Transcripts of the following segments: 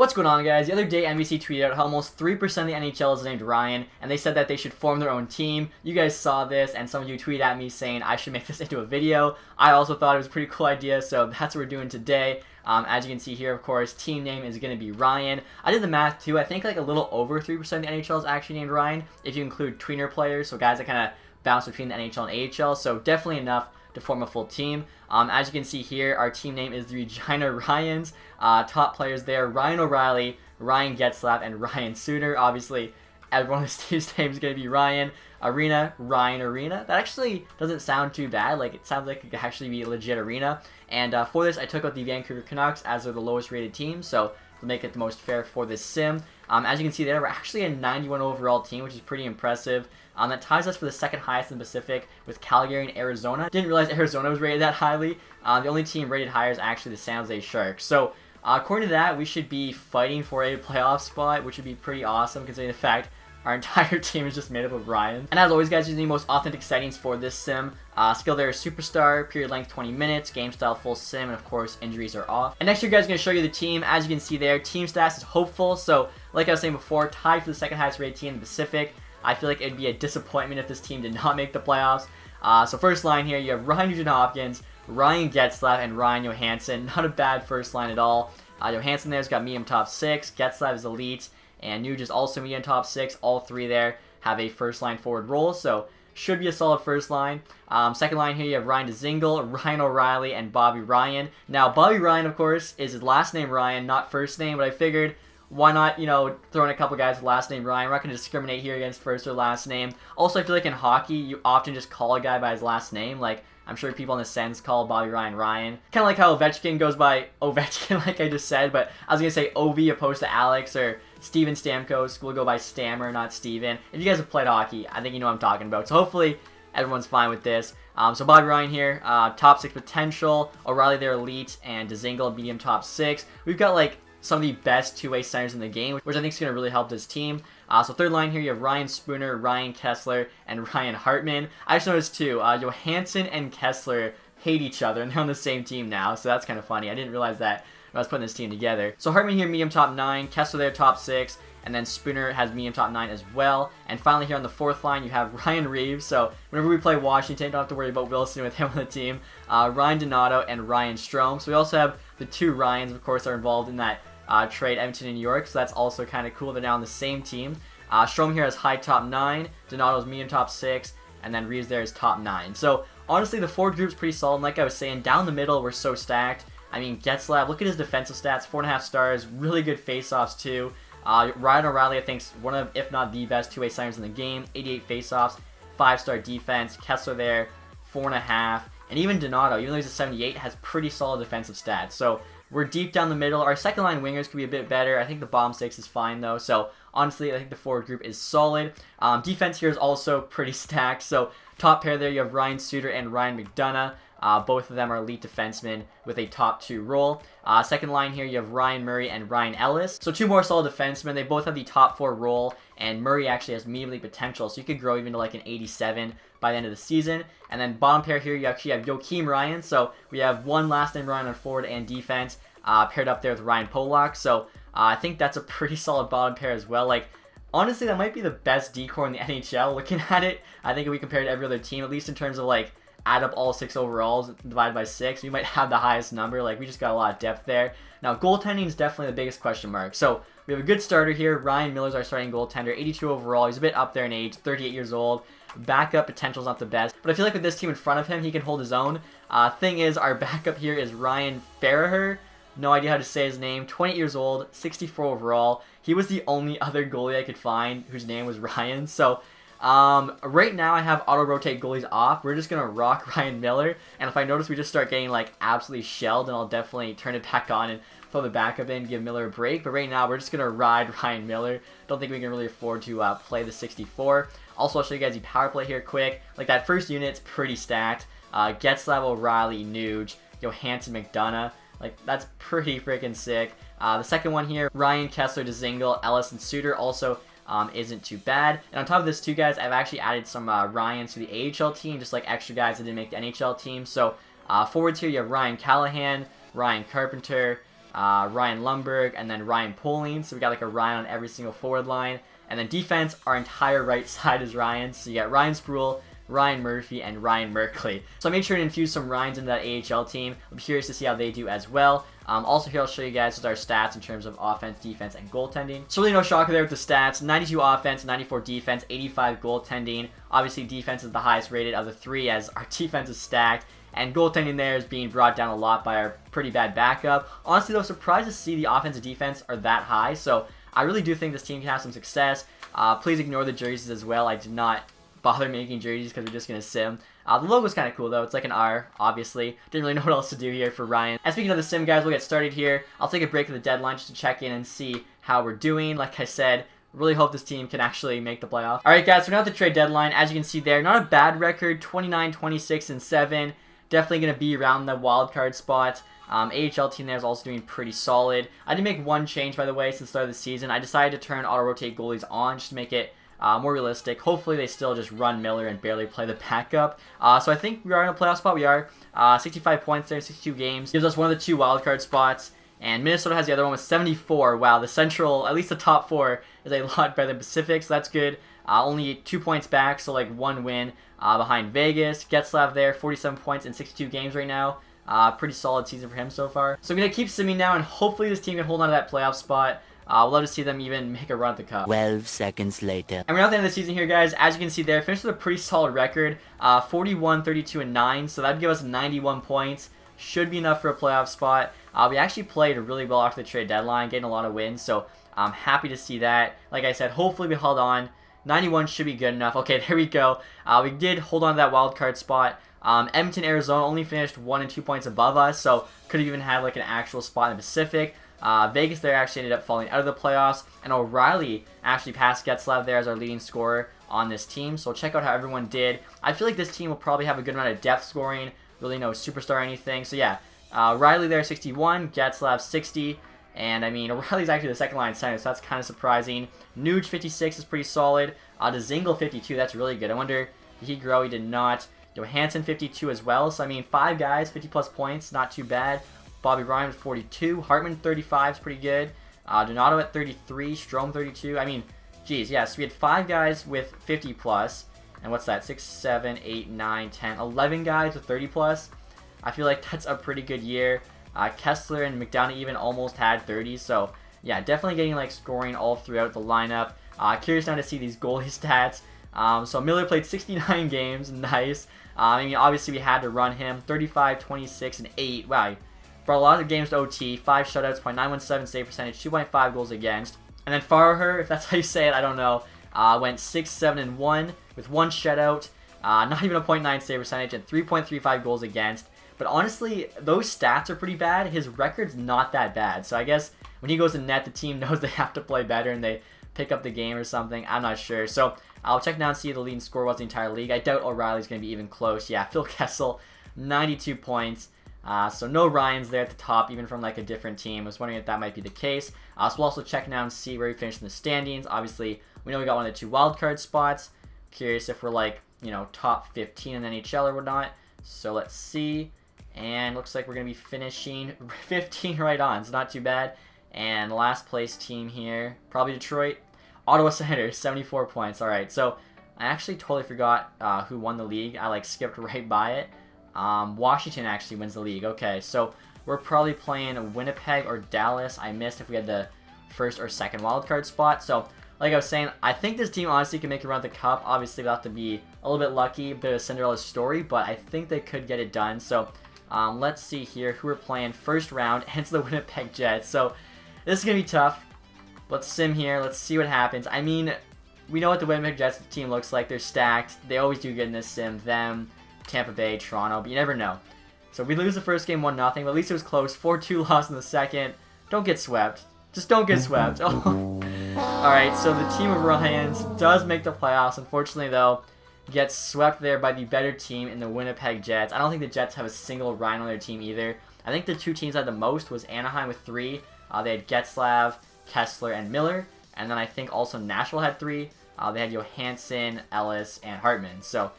What's going on, guys? The other day, NBC tweeted out how almost 3% of the NHL is named Ryan, and they said that they should form their own team. You guys saw this, and some of you tweeted at me saying I should make this into a video. I also thought it was a pretty cool idea, so that's what we're doing today. As you can see here, of course, team name is going to be Ryan. I did the math, too. I think like a little over 3% of the NHL is actually named Ryan, if you include tweener players, so guys that kind of bounce between the NHL and AHL, so definitely enough to form a full team. As you can see here, our team name is the Regina Ryans. Top players there, Ryan O'Reilly, Ryan Getzlaf, and Ryan Suter. Obviously, everyone on this team's name is going to be Ryan. Arena, Ryan Arena. That actually doesn't sound too bad. Like, it sounds like it could actually be a legit arena. And for this, I took out the Vancouver Canucks as they're the lowest rated team, so to make it the most fair for this sim. As you can see there, we're actually a 91 overall team, which is pretty impressive. That ties us for the second highest in the Pacific with Calgary and Arizona. Didn't realize Arizona was rated that highly. The only team rated higher is actually the San Jose Sharks. So, according to that, we should be fighting for a playoff spot, which would be pretty awesome considering the fact our entire team is just made up of Ryan. And as always, guys, using the most authentic settings for this sim. Skill there is superstar, period length 20 minutes, game style full sim, and of course, injuries are off. And next year, guys, I'm going to show you the team. As you can see there, team stats is hopeful. So, like I was saying before, tied for the second highest rated team in the Pacific. I feel like it'd be a disappointment if this team did not make the playoffs. So first line here, you have Ryan Nugent-Hopkins, Ryan Getzlaf, and Ryan Johansson. Not a bad first line at all. Johansson there's got medium top 6, Getzlaf is elite, and Nuge is also medium top 6. All three there have a first line forward role, so should be a solid first line. Second line here, you have Ryan Dzingel, Ryan O'Reilly, and Bobby Ryan. Now, Bobby Ryan, of course, is his last name Ryan, not first name, but I figured, why not, throw in a couple guys with last name Ryan? We're not going to discriminate here against first or last name. Also, I feel like in hockey, you often just call a guy by his last name. Like, I'm sure people in the Sens call Bobby Ryan Ryan. Kind of like how Ovechkin goes by Ovechkin, like I just said, but I was going to say Ovi opposed to Alex, or Steven Stamkos will go by Stammer, not Steven. If you guys have played hockey, I think you know what I'm talking about. So hopefully, everyone's fine with this. So Bobby Ryan here, top 6 potential. O'Reilly there, elite, and Dzingel, medium top 6. We've got, like, some of the best two-way centers in the game, which I think is going to really help this team. So third line here, you have Ryan Spooner, Ryan Kessler, and Ryan Hartman. I just noticed, too, Johansson and Kessler hate each other, and they're on the same team now, so that's kind of funny. I didn't realize that when I was putting this team together. So Hartman here, medium top 9, Kessler there, top 6, and then Spooner has medium top 9 as well. And finally here on the fourth line, you have Ryan Reeves. So whenever we play Washington, don't have to worry about Wilson with him on the team. Ryan Donato and Ryan Strome. So we also have the two Ryans, of course, are involved in that trade, Edmonton and New York, so that's also kind of cool. They're now on the same team. Strome here has high top 9, Donato's medium top 6, and then Reeves there is top 9. So honestly, the forward group's pretty solid. And like I was saying, down the middle, we're so stacked. I mean, Getzlaf, look at his defensive stats, 4.5 stars, really good faceoffs too. Ryan O'Reilly, I think, is one of, if not the best two-way centers in the game. 88 faceoffs, 5-star defense. Kessler there, 4.5. And even Donato, even though he's a 78, has pretty solid defensive stats. So we're deep down the middle. Our second line wingers could be a bit better. I think the bottom 6 is fine though. So honestly, I think the forward group is solid. Defense here is also pretty stacked. So top pair there, you have Ryan Suter and Ryan McDonough. Both of them are elite defensemen with a top 2 role. Second line here, you have Ryan Murray and Ryan Ellis. So two more solid defensemen. They both have the top 4 role, and Murray actually has medium league potential, so you could grow even to like an 87 by the end of the season. And then bottom pair here, you actually have Joakim Ryan. So we have one last name Ryan on forward and defense, paired up there with Ryan Polak. So I think that's a pretty solid bottom pair as well. Like, honestly, that might be the best decor in the NHL looking at it. I think if we compare it to every other team, at least in terms of like, add up all 6 overalls, divided by 6, we might have the highest number. Like, we just got a lot of depth there. Now, goaltending is definitely the biggest question mark. So, we have a good starter here. Ryan Miller's our starting goaltender, 82 overall. He's a bit up there in age, 38 years old. Backup potential is not the best, but I feel like with this team in front of him, he can hold his own. Thing is, our backup here is Ryan Farraher. No idea how to say his name. 20 years old, 64 overall. He was the only other goalie I could find whose name was Ryan. So, right now I have auto-rotate goalies off. We're just going to rock Ryan Miller. And if I notice we just start getting, like, absolutely shelled, then I'll definitely turn it back on and throw the backup in, give Miller a break. But right now, we're just going to ride Ryan Miller. Don't think we can really afford to play the 64. Also, I'll show you guys the power play here quick. Like, that first unit's pretty stacked. Getzlaf, O'Reilly, Nuge, Johansson, McDonough. Like, that's pretty freaking sick. The second one here, Ryan, Kessler, Dzingel, Ellis, and Suter also isn't too bad. And on top of this, too, guys, I've actually added some Ryans to the AHL team, just like extra guys that didn't make the NHL team. So, forwards here, you have Ryan Callahan, Ryan Carpenter, Ryan Lundberg, and then Ryan Poling. So we got like a Ryan on every single forward line. And then defense, our entire right side is Ryan. So you got Ryan Sproul, Ryan Murphy, and Ryan Merkley. So I made sure to infuse some Ryans into that AHL team. I'm curious to see how they do as well. Also here I'll show you guys with our stats in terms of offense, defense, and goaltending. So really no shocker there with the stats. 92 offense, 94 defense, 85 goaltending. Obviously defense is the highest rated of the three as our defense is stacked. And goaltending there is being brought down a lot by our pretty bad backup. Honestly though, surprised to see the offense and defense are that high. So I really do think this team can have some success. Please ignore the jerseys as well. I did not bother making jerseys because we're just going to sim. The logo's kind of cool though. It's like an R, obviously. Didn't really know what else to do here for Ryan. And speaking of the sim, guys, we'll get started here. I'll take a break at the deadline just to check in and see how we're doing. Like I said, really hope this team can actually make the playoffs. Alright guys, so now at the trade deadline, as you can see there, not a bad record, 29, 26, and 7. Definitely going to be around the wild card spot. AHL team there is also doing pretty solid. I did make one change, by the way, since the start of the season. I decided to turn auto-rotate goalies on just to make it more realistic. Hopefully they still just run Miller and barely play the backup. So I think we are in a playoff spot. We are 65 points there, 62 games. Gives us one of the 2 wildcard spots. And Minnesota has the other one with 74. Wow, the Central, at least the top 4, is a lot better than Pacific, so that's good. Only 2 points back, so like 1 win behind Vegas. Getzlav there, 47 points in 62 games right now. Pretty solid season for him so far. So I'm going to keep simming now, and hopefully this team can hold on to that playoff spot. We'll love to see them even make a run at the cup. 12 seconds later. And we're at the end of the season here, guys. As you can see there, finished with a pretty solid record. 41, 32, and 9. So that would give us 91 points. Should be enough for a playoff spot. We actually played really well after the trade deadline, getting a lot of wins. So I'm happy to see that. Like I said, hopefully we held on. 91 should be good enough. Okay, there we go. We did hold on to that wild card spot. Edmonton, Arizona only finished 1 and 2 points above us, so could have even had like an actual spot in the Pacific. Vegas there actually ended up falling out of the playoffs, and O'Reilly actually passed Getzlav there as our leading scorer on this team. So check out how everyone did. I feel like this team will probably have a good amount of depth scoring, really no superstar or anything. So yeah, Riley there 61, Getzlav 60, and I mean O'Reilly's actually the second line center, so that's kind of surprising. Nuge 56 is pretty solid. DeZingle 52, that's really good. I wonder, did he grow? He did not. Johansson 52 as well. So I mean 5 guys, 50 plus points, not too bad. Bobby Ryan with 42. Hartman 35 is pretty good. Donato at 33. Strome 32. I mean, geez, yeah. So we had 5 guys with 50 plus. And what's that? 6, 7, 8, 9, 10, 11 guys with 30 plus. I feel like that's a pretty good year. Kessler and McDonough even almost had 30. So yeah, definitely getting like scoring all throughout the lineup. Curious now to see these goalie stats. So Miller played 69 games. Nice. I mean, obviously we had to run him. 35, 26, and 8. Wow. Brought a lot of games to OT, 5 shutouts, .917 save percentage, 2.5 goals against. And then Farher, if that's how you say it, I don't know, went 6, 7, and 1 with 1 shutout, not even a .9 save percentage, and 3.35 goals against. But honestly, those stats are pretty bad. His record's not that bad. So I guess when he goes to net, the team knows they have to play better and they pick up the game or something. I'm not sure. So I'll check now and see if the leading scorer was the entire league. I doubt O'Reilly's going to be even close. Yeah, Phil Kessel, 92 points. So no Ryans there at the top, even from like a different team. I was wondering if that might be the case. So we'll also check now and see where we finished in the standings. Obviously, we know we got one of the 2 wildcard spots. Curious if we're like, you know, top 15 in the NHL or whatnot. So let's see. And looks like we're going to be finishing 15 right on. So not too bad. And last place team here, probably Detroit. Ottawa Senators, 74 points. All right, so I actually totally forgot who won the league. I like skipped right by it. Washington actually wins the league. Okay, so we're probably playing Winnipeg or Dallas. I missed if we had the first or second wildcard spot. So, like I was saying, I think this team honestly can make it around the cup. Obviously, we'll have to be a little bit lucky, a bit of a Cinderella story, but I think they could get it done. So, let's see here who we're playing first round. And it's the Winnipeg Jets. So, this is going to be tough. Let's sim here. Let's see what happens. I mean, we know what the Winnipeg Jets team looks like. They're stacked. They always do good in this sim. Them, Tampa Bay, Toronto, but you never know. So we lose the first game 1-0, but at least it was close. 4-2 loss in the second. Don't get swept. Just don't get swept. Oh. Alright, so the team of Ryans does make the playoffs. Unfortunately, though, gets swept there by the better team in the Winnipeg Jets. I don't think the Jets have a single Ryan on their team either. I think the 2 teams that had the most was Anaheim with 3. They had Getzlav, Kessler, and Miller. And then I think also Nashville had 3. They had Johansson, Ellis, and Hartman. So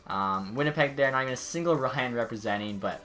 Winnipeg there, not even a single Ryan representing, but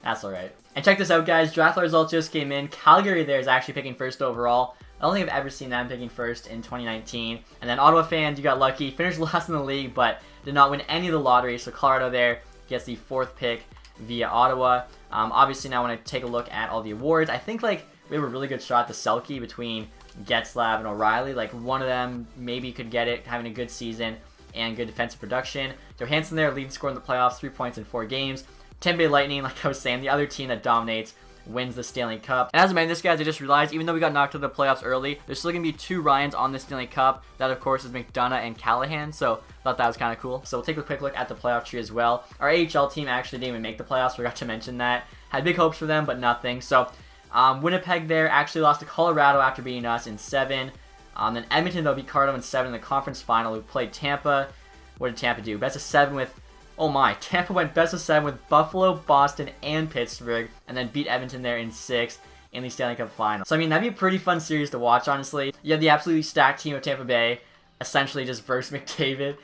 That's alright. And check this out, guys. Draft results just came in. Calgary there is actually picking first overall. I don't think I've ever seen them picking first in 2019. And then Ottawa fans, you got lucky. Finished last in the league, but did not win any of the lottery. So Colorado there gets the 4th pick via Ottawa. Obviously, now when I take a look at all the awards, I think like we have a really good shot at the Selke between Getzlaf and O'Reilly. Like one of them maybe could get it, having a good season and good defensive production. Johansson there, leading scorer in the playoffs, 3 points in 4 games. Tampa Bay Lightning, like I was saying, the other team that dominates, wins the Stanley Cup. And as I mentioned this, guys, I just realized, even though we got knocked out of the playoffs early, there's still going to be 2 Ryans on the Stanley Cup. That, of course, is McDonough and Callahan, so I thought that was kind of cool. So we'll take a quick look at the playoff tree as well. Our AHL team actually didn't even make the playoffs, forgot to mention that. Had big hopes for them, but nothing. So Winnipeg there actually lost to Colorado after beating us in 7. Then Edmonton, though, beat Colorado in 7 in the conference final. We played Tampa. What did Tampa do? Best of 7 with... Oh my, Tampa went best of 7 with Buffalo, Boston, and Pittsburgh, and then beat Edmonton there in 6 in the Stanley Cup final. So I mean, that'd be a pretty fun series to watch, honestly. You have the absolutely stacked team of Tampa Bay, essentially just versus McDavid,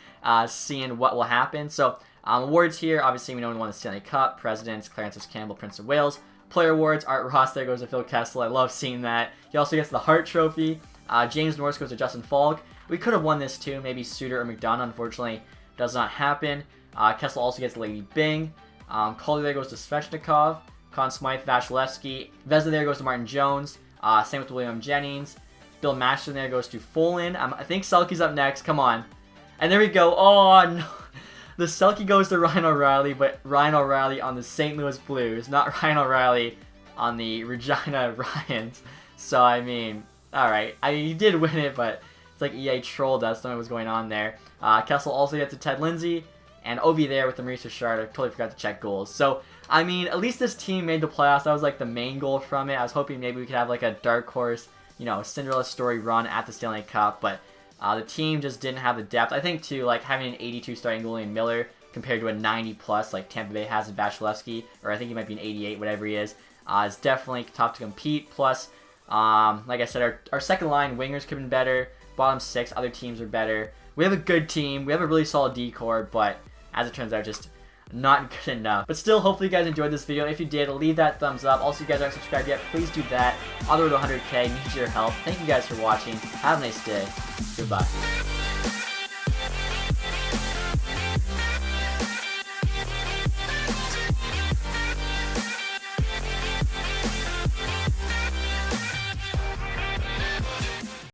seeing what will happen. So awards here, obviously we know we won the Stanley Cup. Presidents, Clarence Campbell, Prince of Wales. Player awards, Art Ross there goes to Phil Kessel. I love seeing that. He also gets the Hart Trophy. James Norris goes to Justin Falk. We could have won this too, maybe Suter or McDonough. Unfortunately, does not happen. Kessel also gets Lady Bing. Collier there goes to Svechnikov. Conn Smythe, Vasilevsky. Vezina there goes to Martin Jones. Same with William Jennings. Bill Masterton there goes to Folin. I think Selke's up next. Come on. And there we go. Oh, no. The Selke goes to Ryan O'Reilly, but Ryan O'Reilly on the St. Louis Blues, not Ryan O'Reilly on the Regina Ryans. So, I mean, alright. I mean, he did win it, but it's like EA trolled us. Don't know what was going on there. Kessel also gets to Ted Lindsay. And Ovi there with the Maurice Richard. I totally forgot to check goals. So, I mean, at least this team made the playoffs. That was like the main goal from it. I was hoping maybe we could have like a dark horse, you know, Cinderella story run at the Stanley Cup. But the team just didn't have the depth. I think, too, like having an 82 starting goalie in Miller compared to a 90-plus like Tampa Bay has in Vasilevsky, or I think he might be an 88, whatever he is definitely tough to compete. Plus, like I said, our second line wingers could have been better. Bottom 6, other teams are better. We have a good team. We have a really solid D-core, but as it turns out, just not good enough. But still, hopefully you guys enjoyed this video. If you did, leave that thumbs up. Also, if you guys aren't subscribed yet, please do that. On the road to 100K, need your help. Thank you guys for watching. Have a nice day. Goodbye.